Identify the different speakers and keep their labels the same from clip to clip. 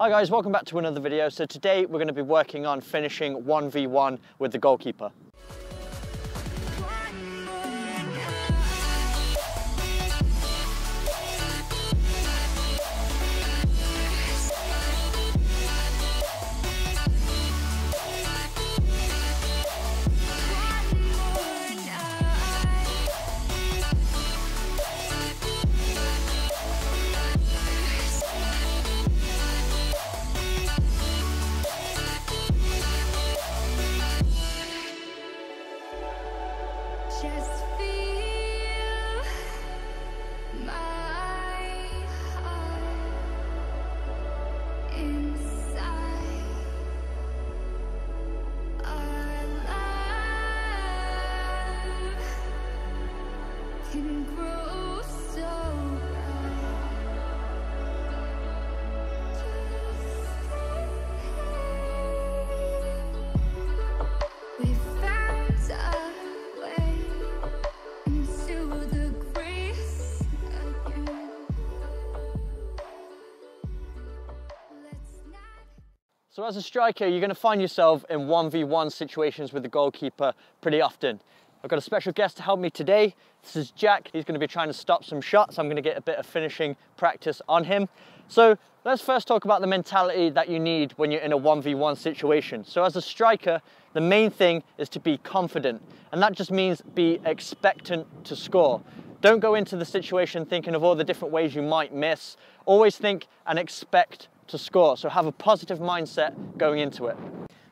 Speaker 1: Hi guys, welcome back to another video. So today we're going to be working on finishing 1v1 with the goalkeeper.
Speaker 2: Just feel my heart inside. Our love can grow so bright. We found a way into the grace again. Let's not.
Speaker 1: So as a striker, you're going to find yourself in 1v1 situations with the goalkeeper pretty often. I've got a special guest to help me today. This is Jack. He's going to be trying to stop some shots. I'm going to get a bit of finishing practice on him. So let's first talk about the mentality that you need when you're in a 1v1 situation. So as a striker, the main thing is to be confident. And that just means be expectant to score. Don't go into the situation thinking of all the different ways you might miss. Always think and expect to score. So have a positive mindset going into it.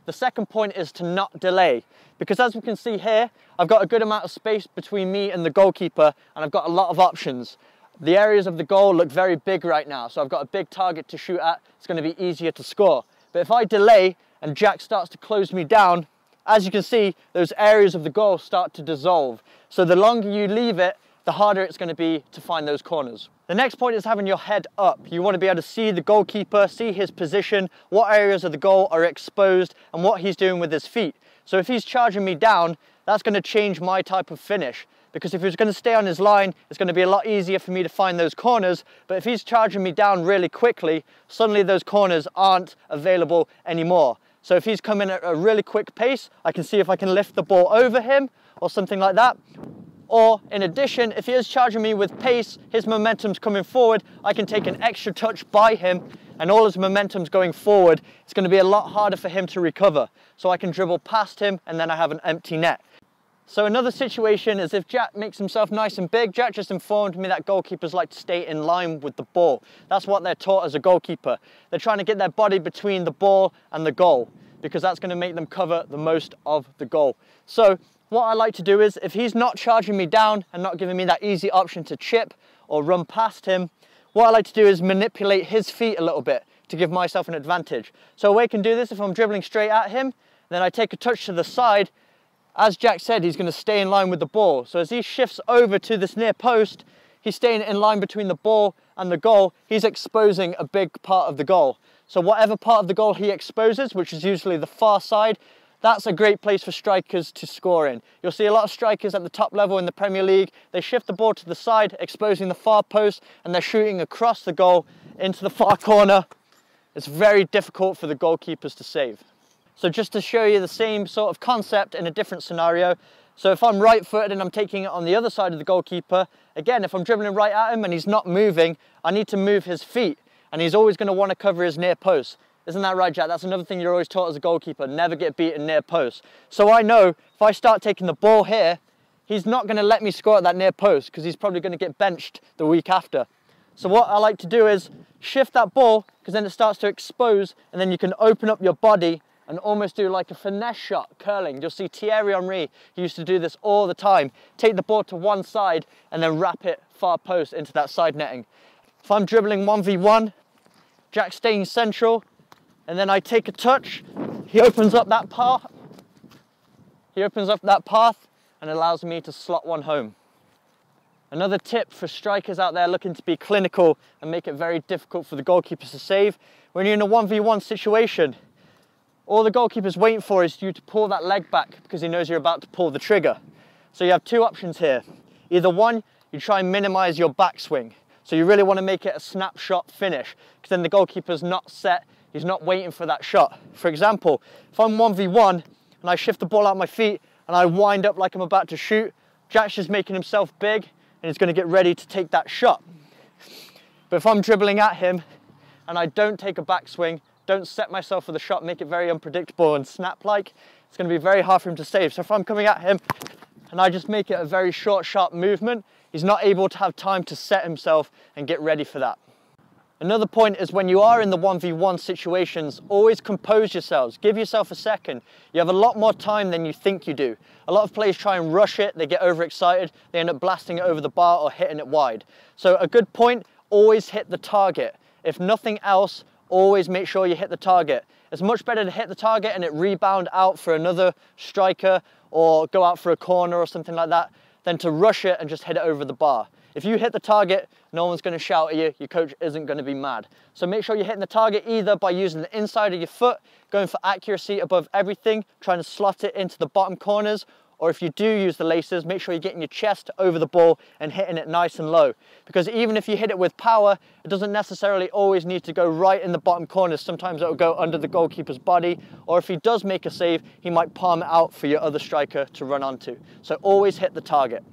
Speaker 1: The second point is to not delay, because as we can see here, I've got a good amount of space between me and the goalkeeper, and I've got a lot of options. The areas of the goal look very big right now, so I've got a big target to shoot at. It's going to be easier to score. But if I delay and Jack starts to close me down, as you can see, those areas of the goal start to dissolve. So the longer you leave it, the harder it's going to be to find those corners. The next point is having your head up. You want to be able to see the goalkeeper, see his position, what areas of the goal are exposed, and what he's doing with his feet. So if he's charging me down, that's going to change my type of finish. Because if he's going to stay on his line, it's going to be a lot easier for me to find those corners. But if he's charging me down really quickly, suddenly those corners aren't available anymore. So if he's coming at a really quick pace, I can see if I can lift the ball over him or something like that. Or in addition, if he is charging me with pace, his momentum's coming forward, I can take an extra touch by him and all his momentum's going forward. It's going to be a lot harder for him to recover. So I can dribble past him and then I have an empty net. So another situation is if Jack makes himself nice and big. Jack just informed me that goalkeepers like to stay in line with the ball. That's what they're taught as a goalkeeper. They're trying to get their body between the ball and the goal, because that's going to make them cover the most of the goal. So what I like to do is, if he's not charging me down and not giving me that easy option to chip or run past him, what I like to do is manipulate his feet a little bit to give myself an advantage. So a way I can do this, if I'm dribbling straight at him, then I take a touch to the side. As Jack said, he's going to stay in line with the ball. So as he shifts over to this near post, he's staying in line between the ball and the goal. He's exposing a big part of the goal. So whatever part of the goal he exposes, which is usually the far side, that's a great place for strikers to score in. You'll see a lot of strikers at the top level in the Premier League. They shift the ball to the side, exposing the far post, and they're shooting across the goal into the far corner. It's very difficult for the goalkeepers to save. So just to show you the same sort of concept in a different scenario. So if I'm right-footed and I'm taking it on the other side of the goalkeeper, again, if I'm dribbling right at him and he's not moving, I need to move his feet. And he's always going to want to cover his near post. Isn't that right, Jack? That's another thing you're always taught as a goalkeeper. Never get beaten near post. So I know if I start taking the ball here, he's not going to let me score at that near post because he's probably going to get benched the week after. So what I like to do is shift that ball, because then it starts to expose, and then you can open up your body and almost do like a finesse shot, curling. You'll see Thierry Henry, he used to do this all the time. Take the ball to one side and then wrap it far post into that side netting. If I'm dribbling 1v1, Jack's staying central, and then I take a touch, he opens up that path. He opens up that path and allows me to slot one home. Another tip for strikers out there looking to be clinical and make it very difficult for the goalkeepers to save. When you're in a 1v1 situation, all the goalkeeper's waiting for is you to pull that leg back because he knows you're about to pull the trigger. So you have two options here. Either one, you try and minimize your backswing. So you really want to make it a snapshot finish, because then the goalkeeper's not set, he's not waiting for that shot. For example, if I'm 1v1 and I shift the ball out of my feet and I wind up like I'm about to shoot, Jack's just making himself big and he's going to get ready to take that shot. But if I'm dribbling at him and I don't take a backswing, don't set myself for the shot, make it very unpredictable and snap-like, it's going to be very hard for him to save. So if I'm coming at him and I just make it a very short, sharp movement, he's not able to have time to set himself and get ready for that. Another point is when you are in the 1v1 situations, always compose yourselves. Give yourself a second. You have a lot more time than you think you do. A lot of players try and rush it, they get overexcited, they end up blasting it over the bar or hitting it wide. So a good point, always hit the target. If nothing else, always make sure you hit the target. It's much better to hit the target and it rebound out for another striker or go out for a corner or something like that than to rush it and just hit it over the bar. If you hit the target, no one's going to shout at you, your coach isn't going to be mad. So make sure you're hitting the target either by using the inside of your foot, going for accuracy above everything, trying to slot it into the bottom corners, or if you do use the laces, make sure you're getting your chest over the ball and hitting it nice and low. Because even if you hit it with power, it doesn't necessarily always need to go right in the bottom corners. Sometimes it'll go under the goalkeeper's body, or if he does make a save, he might palm it out for your other striker to run onto. So always hit the target.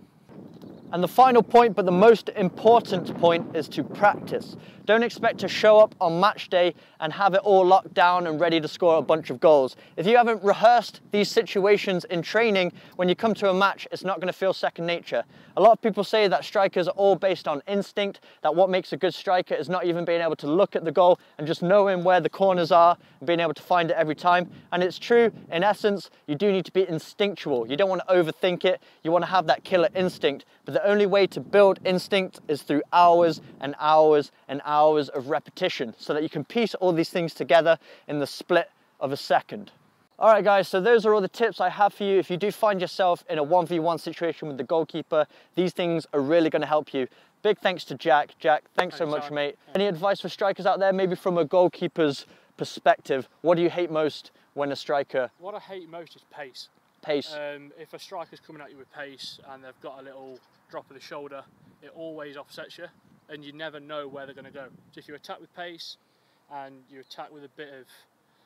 Speaker 1: And the final point, but the most important point, is to practice. Don't expect to show up on match day and have it all locked down and ready to score a bunch of goals. If you haven't rehearsed these situations in training, when you come to a match, it's not going to feel second nature. A lot of people say that strikers are all based on instinct, that what makes a good striker is not even being able to look at the goal and just knowing where the corners are and being able to find it every time. And it's true, in essence, you do need to be instinctual. You don't want to overthink it, you want to have that killer instinct. But the only way to build instinct is through hours and hours and hours of repetition, so that you can piece all these things together in the split of a second. All right guys, so those are all the tips I have for you. If you do find yourself in a 1v1 situation with the goalkeeper, these things are really going to help you. Big thanks to Jack. Jack, thanks so much, mate. Any advice for strikers out there, maybe from a goalkeeper's perspective? What do you hate most when a striker?
Speaker 3: What I hate most is pace.
Speaker 1: Pace.
Speaker 3: If a striker's coming at you with pace and they've got a little drop of the shoulder, it always offsets you and you never know where they're going to go. So if you attack with pace and you attack with a bit of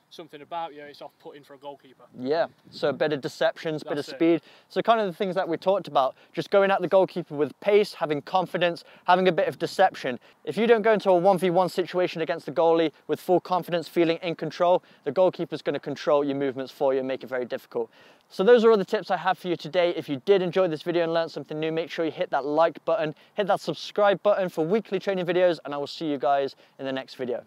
Speaker 3: something about you, it's off-putting for a goalkeeper.
Speaker 1: Yeah, so a bit of deceptions, bit of speed. So kind of the things that we talked about, just going at the goalkeeper with pace, having confidence, having a bit of deception. If you don't go into a 1v1 situation against the goalie with full confidence, feeling in control, the goalkeeper's going to control your movements for you and make it very difficult. So those are all the tips I have for you today. If you did enjoy this video and learn something new, make sure you hit that like button, hit that subscribe button for weekly training videos, and I will see you guys in the next video.